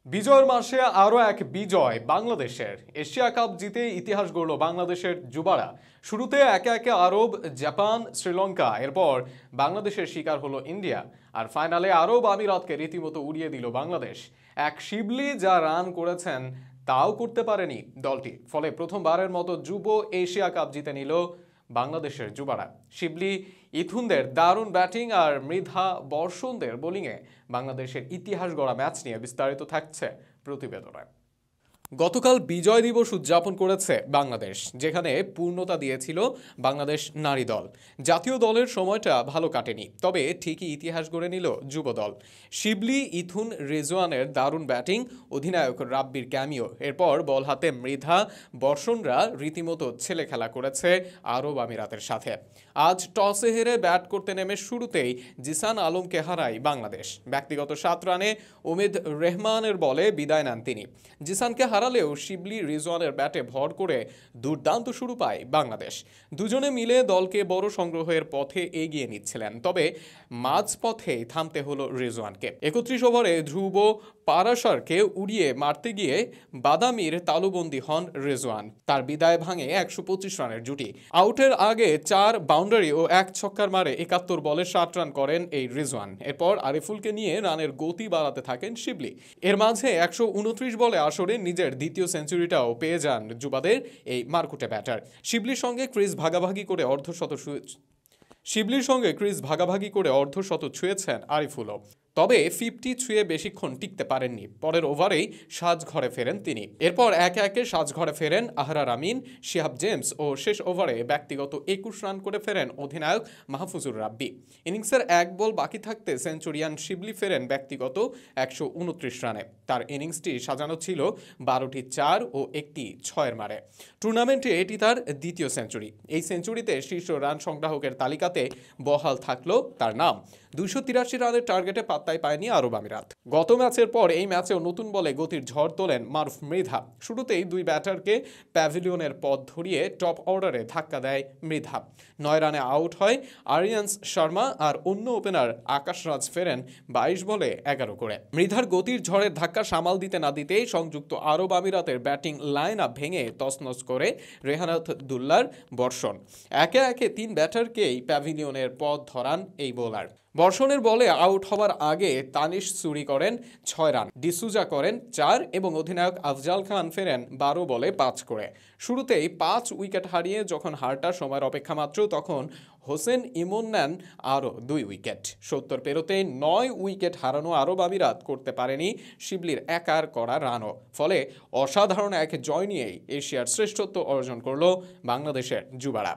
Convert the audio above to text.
বিজয়ের মাসে আরও এক বিজয় বাংলাদেশের। এশিয়া কাপ জিতে ইতিহাস গড়ল বাংলাদেশের যুবারা। শুরুতে একে একে আরব, জাপান, শ্রীলঙ্কা, এরপর বাংলাদেশের শিকার হলো ইন্ডিয়া, আর ফাইনালে আরব আমিরাতকে রীতিমতো উড়িয়ে দিল বাংলাদেশ। এক শিবলি যা রান করেছেন তাও করতে পারেনি দলটি, ফলে প্রথমবারের মতো যুব এশিয়া কাপ জিতে নিল বাংলাদেশের যুবারা। শিবলি ইথুনদের দারুণ ব্যাটিং আর মৃধা বর্ষণদের বোলিংয়ে বাংলাদেশের ইতিহাস গড়া ম্যাচ নিয়ে বিস্তারিত থাকছে প্রতিবেদনে। গতকাল বিজয় দিবস উদযাপন করেছে বাংলাদেশ, যেখানে পূর্ণতা দিয়েছিল বাংলাদেশ নারী দল। জাতীয় দলের সময়টা ভালো কাটেনি, তবে ঠিকই ইতিহাস গড়ে নিল যুব দল। শিবলি, ইথুন, রেজওয়ানের দারুণ ব্যাটিং, অধিনায়ক রাব্বির ক্যামিও, এরপর বল হাতে মৃধা বর্ষণরা রীতিমতো ছেলে খেলা করেছে আরব আমিরাতের সাথে। আজ টসে হেরে ব্যাট করতে নেমে শুরুতেই জিসান আলমকে হারায় বাংলাদেশ। ব্যক্তিগত 7 রানে উমেদ রেহমানের বলে বিদায় নেন তিনি। জিসানকে হারালেও শিবলি, রিজওয়ানের ব্যাটে ভর করে দুর্দান্ত শুরু পায় বাংলাদেশ। দুজনে মিলে দলকে বড় সংগ্রহের পথে এগিয়ে নিচ্ছিলেন, তবে মাঝপথে থামতে হলো রিজওয়ানকে। 31 ওভারে ধ্রুব পারাশারকে উড়িয়ে মারতে গিয়ে বাদামির তালুবন্দী হন রিজওয়ান। তার বিদায় ভাঙে 125 রানের জুটি। আউটের আগে 4 বাউন্ডারি ও 1 ছক্কার মারে 71 বলে 60 রান করেন এই রিজওয়ান। এরপর আরিফুলকে নিয়ে রানের গতি বাড়াতে থাকেন শিবলি। এর মাঝে 129 বলে আসরে নিজের দ্বিতীয় সেঞ্চুরিটাও পেয়ে যান যুবাদের এই মারকুটে ব্যাটার। শিবলির সঙ্গে ক্রিজ ভাগাভাগি করে অর্ধশত ছুঁয়েছেন আরিফুলও, তবে 50 ছুঁয়ে বেশিক্ষণ টিকতে পারেননি। পরের ওভারেই সাজঘরে ফেরেন তিনি। এরপর একে একে সাজঘরে ফেরেন আহরার আমিন, শিহাব জেমস ও শেষ ওভারে ব্যক্তিগত 21 রান করে ফেরেন অধিনায়ক মাহফুজুর রাব্বি। ইনিংসের 1 বল বাকি থাকতে সেঞ্চুরিয়ান শিবলি ফেরেন ব্যক্তিগত 129 রানে। তার ইনিংসটি সাজানো ছিল 12টি 4 ও 1টি 6-এর মারে। টুর্নামেন্টে এটি তার দ্বিতীয় সেঞ্চুরি। এই সেঞ্চুরিতে শীর্ষ রান সংগ্রাহকের তালিকাতে বহাল থাকলো তার নাম। 283 রানের টার্গেটে পাত্তাই পায়নি আরব আমিরাত। গত ম্যাচের পর এই ম্যাচেও নতুন বলে গতির ঝড় তোলেন মারুফ মৃধা। শুরুতেই 2 ব্যাটারকে প্যাভিলিয়নের পথ ধরিয়ে টপ অর্ডারে ধাক্কা দেয় মৃধা। 9 রানে আউট হয় আরিয়ান্স শর্মা, আর অন্য ওপেনার আকাশ রাজ ফেরেন 22 বলে 11 করে। মৃধার গতির ঝড়ের ধাক্কা সামাল দিতে না দিতেই সংযুক্ত আরব আমিরাতের ব্যাটিং লাইন আপ ভেঙে তছনছ করে রেহানাত দুল্লার বর্ষণ। একে একে 3 ব্যাটারকেই প্যাভিলিয়নের পথ ধরান এই বোলার। বর্ষণের বলে আউট হওয়ার আগে তানিশ সুরি করেন 6 রান, ডিসুজা করেন 4 এবং অধিনায়ক আফজাল খান ফেরেন 12 বলে 5 করে। শুরুতেই 5 উইকেট হারিয়ে যখন হারটার সময়ের অপেক্ষা মাত্র, তখন হোসেন ইমন নেন আরও 2 উইকেট। 70 পেরোতে 9 উইকেট হারানো আরব আমিরাত করতে পারেনি শিবলির একার করা রানও। ফলে অসাধারণ এক জয় নিয়েই এশিয়ার শ্রেষ্ঠত্ব অর্জন করল বাংলাদেশের যুবারা।